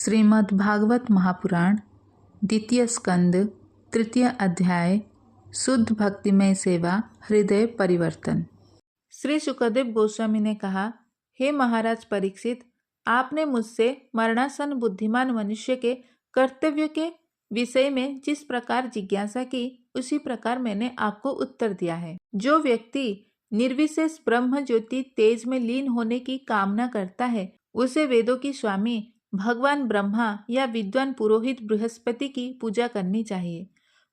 श्रीमद् भागवत महापुराण द्वितीय स्कंद तृतीय अध्याय शुद्ध भक्तिमय सेवा हृदय परिवर्तन। श्री सुखदेव गोस्वामी ने कहा, हे महाराज परीक्षित, आपने मुझसे मरणासन बुद्धिमान मनुष्य के कर्तव्य के विषय में जिस प्रकार जिज्ञासा की, उसी प्रकार मैंने आपको उत्तर दिया है। जो व्यक्ति निर्विशेष ब्रह्म ज्योति तेज में लीन होने की कामना करता है, उसे वेदों की स्वामी भगवान ब्रह्मा या विद्वान पुरोहित बृहस्पति की पूजा करनी चाहिए।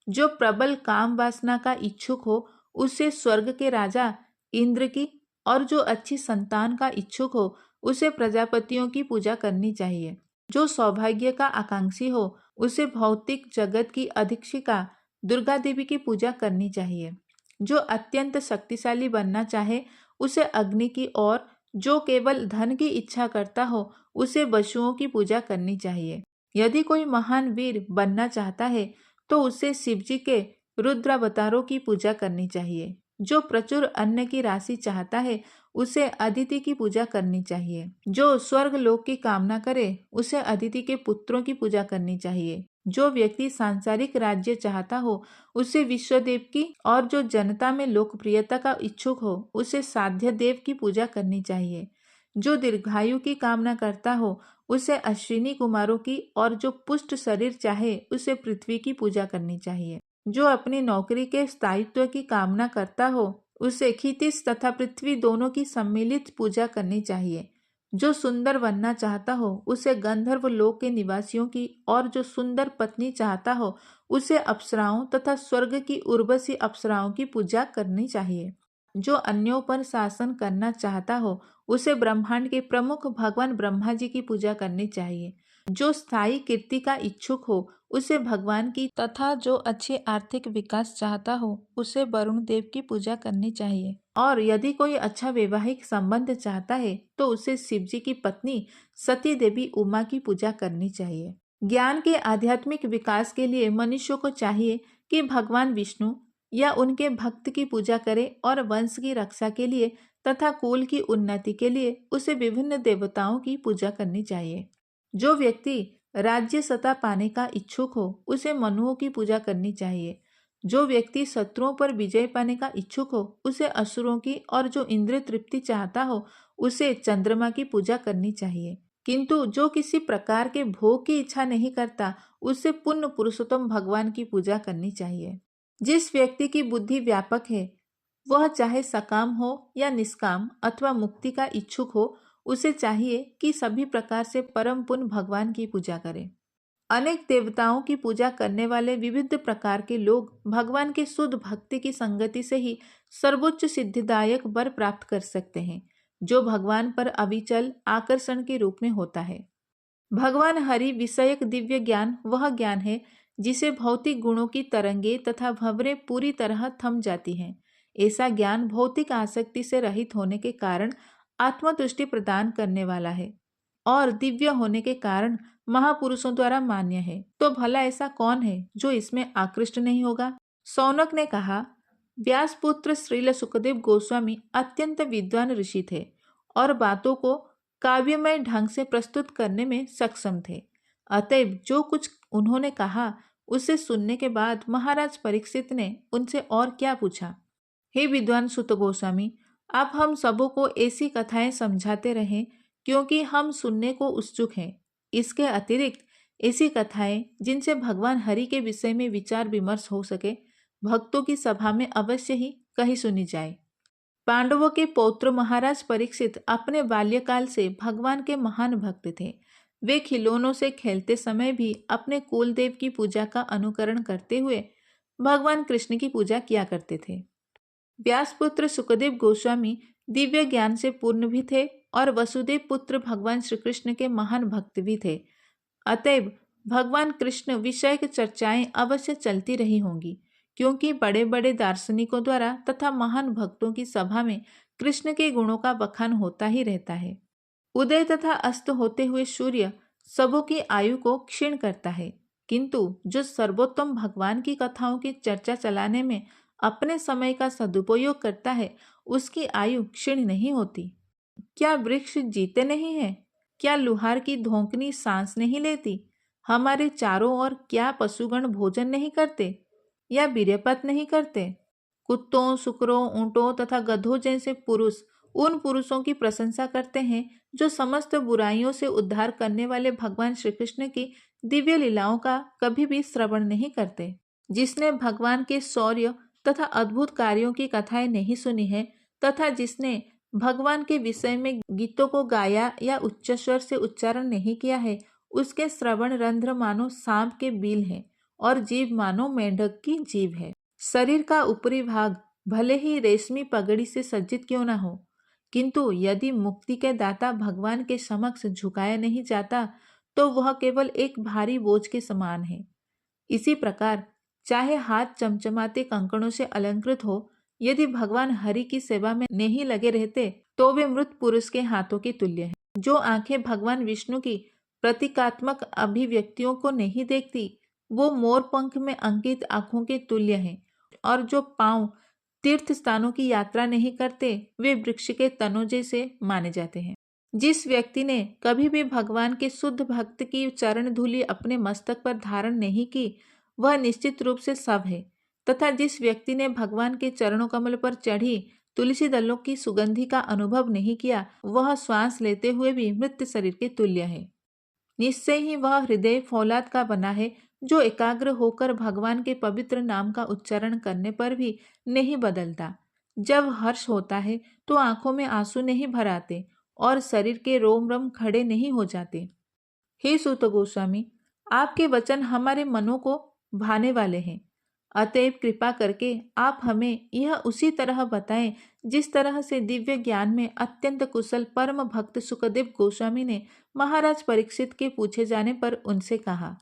जो प्रबल काम वासना का इच्छुक हो, उसे स्वर्ग के राजा इंद्र की, और जो अच्छी संतान का इच्छुक हो, उसे प्रजापतियों की पूजा करनी चाहिए। जो सौभाग्य का आकांक्षी हो, उसे भौतिक जगत की अधीक्षिका दुर्गा देवी की पूजा करनी चाहिए। जो अत्यंत शक्तिशाली बनना चाहे, उसे अग्नि की, और जो केवल धन की इच्छा करता हो, उसे वसुओं की पूजा करनी चाहिए। यदि कोई महान वीर बनना चाहता है, तो उसे शिवजी के रुद्रावतारों की पूजा करनी चाहिए। जो प्रचुर अन्न की राशि चाहता है, उसे अदिति की पूजा करनी चाहिए। जो स्वर्ग लोक की कामना करे, उसे अदिति के पुत्रों की पूजा करनी चाहिए। जो व्यक्ति सांसारिक राज्य चाहता हो, उसे विश्वदेव की, और जो जनता में लोकप्रियता का इच्छुक हो, उसे साध्य देव की पूजा करनी चाहिए। जो दीर्घायु की कामना करता हो, उसे अश्विनी कुमारों की, और जो पुष्ट शरीर चाहे, उसे पृथ्वी की पूजा करनी चाहिए। जो अपनी नौकरी के स्थायित्व की कामना करता हो, उसे क्षितिज तथा पृथ्वी दोनों की सम्मिलित पूजा करनी चाहिए। जो सुंदर बनना चाहता हो, उसे गंधर्व लोक के निवासियों की, और जो सुंदर पत्नी चाहता हो, उसे अप्सराओं तथा स्वर्ग की उर्वशी अप्सराओं की पूजा करनी चाहिए। जो अन्यों पर शासन करना चाहता हो, उसे ब्रह्मांड के प्रमुख भगवान ब्रह्मा जी की पूजा करनी चाहिए। जो स्थायी कीर्ति का इच्छुक हो, उसे भगवान की, तथा जो अच्छे आर्थिक विकास चाहता हो, उसे वरुण देव की पूजा करनी चाहिए। और यदि कोई अच्छा वैवाहिक संबंध चाहता है, तो उसे शिवजी की पत्नी सती देवी उमा की पूजा करनी चाहिए। ज्ञान के आध्यात्मिक विकास के लिए मनुष्य को चाहिए कि भगवान विष्णु या उनके भक्त की पूजा करे, और वंश की रक्षा के लिए तथा कुल की उन्नति के लिए उसे विभिन्न देवताओं की पूजा करनी चाहिए। जो व्यक्ति राज्य सत्ता पाने का इच्छुक हो, उसे मनुओं की पूजा करनी चाहिए। जो व्यक्ति शत्रुओं पर विजय पाने का इच्छुक हो, उसे असुरों की, और जो इंद्रिय तृप्ति चाहता हो, उसे चंद्रमा की पूजा करनी चाहिए। किंतु जो किसी प्रकार के भोग की इच्छा नहीं करता, उसे पुण्य पुरुषोत्तम भगवान की पूजा करनी चाहिए। जिस व्यक्ति की बुद्धि व्यापक है, वह चाहे सकाम हो या निष्काम अथवा मुक्ति का इच्छुक हो, उसे चाहिए कि सभी प्रकार से परम पुण्य भगवान की पूजा करे। अनेक देवताओं की पूजा करने वाले विविध प्रकार के लोग भगवान के शुद्ध भक्ति की संगति से ही सर्वोच्च सिद्धिदायक वर प्राप्त कर सकते हैं, जो भगवान पर अविचल आकर्षण के रूप में होता है। भगवान हरि विषयक दिव्य ज्ञान वह ज्ञान है जिसे भौतिक गुणों की तरंगे तथा भंवरें पूरी तरह थम जाती हैं। ऐसा ज्ञान भौतिक आसक्ति से रहित होने के कारण आत्मतुष्टि प्रदान करने वाला है, और दिव्य होने के कारण महापुरुषों द्वारा मान्य है। तो भला ऐसा कौन है जो इसमें आकृष्ट नहीं होगा? सौनक ने कहा, व्यासपुत्र श्रील सुखदेव गोस्वामी अत्यंत विद्वान ऋषि थे, और बातों को काव्यमय ढंग से प्रस्तुत करने में सक्षम थे। अतएव जो कुछ उन्होंने कहा, उसे सुनने के बाद महाराज परीक्षित ने उनसे और क्या पूछा। हे विद्वान सुत गोस्वामी, आप हम सबों को ऐसी कथाएं समझाते रहें, क्योंकि हम सुनने को उत्सुक हैं। इसके अतिरिक्त ऐसी कथाएं जिनसे भगवान हरि के विषय में विचार विमर्श हो सके, भक्तों की सभा में अवश्य ही कहीं सुनी जाए। पांडवों के पौत्र महाराज परीक्षित अपने बाल्यकाल से भगवान के महान भक्त थे। वे खिलौनों से खेलते समय भी अपने कुल देव की पूजा का अनुकरण करते हुए भगवान कृष्ण की पूजा किया करते थे। व्यासपुत्र सुखदेव गोस्वामी दिव्य ज्ञान से पूर्ण भी थे, और वसुदेव पुत्र भगवान श्री कृष्ण के महान भक्त भी थे। अतएव भगवान कृष्ण विषयक चर्चाएं अवश्य चलती रही होंगी, क्योंकि बड़े बड़े दार्शनिकों द्वारा तथा महान भक्तों की सभा में कृष्ण के गुणों का बखान होता ही रहता है। उदय तथा अस्त होते हुए सूर्य सबों की आयु को क्षीण करता है, किंतु जो सर्वोत्तम भगवान की कथाओं की चर्चा चलाने में अपने समय का सदुपयोग करता है, उसकी आयु क्षीण नहीं होती। क्या वृक्ष जीते नहीं हैं? क्या लुहार की धोंकनी सांस नहीं लेती? हमारे चारों ओर क्या पशुगण भोजन नहीं करते या बीर्यपत नहीं करते? कुत्तों, सुकरों, ऊंटों तथा गधों जैसे पुरुष उन पुरुषों की प्रशंसा करते हैं जो समस्त बुराइयों से उद्धार करने वाले भगवान श्री कृष्ण की दिव्य लीलाओं का कभी भी श्रवण नहीं करते। जिसने भगवान के शौर्य तथा अद्भुत कार्यों की कथाएं नहीं सुनी है तथा जिसने भगवान के विषय में गीतों को गाया या उच्च स्वर से उच्चारण नहीं किया है, उसके श्रवण रंध्र मानो सांप के बील है और जीभ मानो मेंढक की जीभ है। शरीर का ऊपरी भाग भले ही रेशमी पगड़ी से सज्जित क्यों न हो, किंतु यदि मुक्ति के दाता भगवान के समक्ष झुकाया नहीं जाता तो वह केवल एक भारी बोझ के समान है। इसी प्रकार चाहे हाथ चमचमाते कंकड़ों से अलंकृत हो, यदि भगवान हरि की सेवा में नहीं लगे रहते तो वे मृत पुरुष के हाथों के तुल्य हैं। जो आंखें भगवान विष्णु की प्रतीकात्मक अभिव्यक्तियों को नहीं देखती, वो मोर पंख में अंकित आंखों के तुल्य हैं। और जो पांव तीर्थ स्थानों की यात्रा नहीं करते, वे वृक्ष के तनों जैसे माने जाते हैं। जिस व्यक्ति ने कभी भी भगवान के शुद्ध भक्त की चरण धूलि अपने मस्तक पर धारण नहीं की, वह निश्चित रूप से शव है, तथा जिस व्यक्ति ने भगवान के चरणों कमल पर चढ़ी तुलसी दलों की सुगंधि का अनुभव नहीं किया, वह श्वास लेते हुए भी मृत शरीर के तुल्य है। निश्चय ही वह हृदय फौलाद का बना है, जो एकाग्र होकर भगवान के पवित्र नाम का उच्चारण करने पर भी नहीं बदलता। जब हर्ष होता है तो आंखों में आंसू नहीं भर आते और शरीर के रोम रोम खड़े नहीं हो जाते। हे सूत गोस्वामी, आपके वचन हमारे मनों को भाने वाले हैं, अतएव कृपा करके आप हमें यह उसी तरह बताएं जिस तरह से दिव्य ज्ञान में अत्यंत कुशल परम भक्त सुखदेव गोस्वामी ने महाराज परीक्षित के पूछे जाने पर उनसे कहा।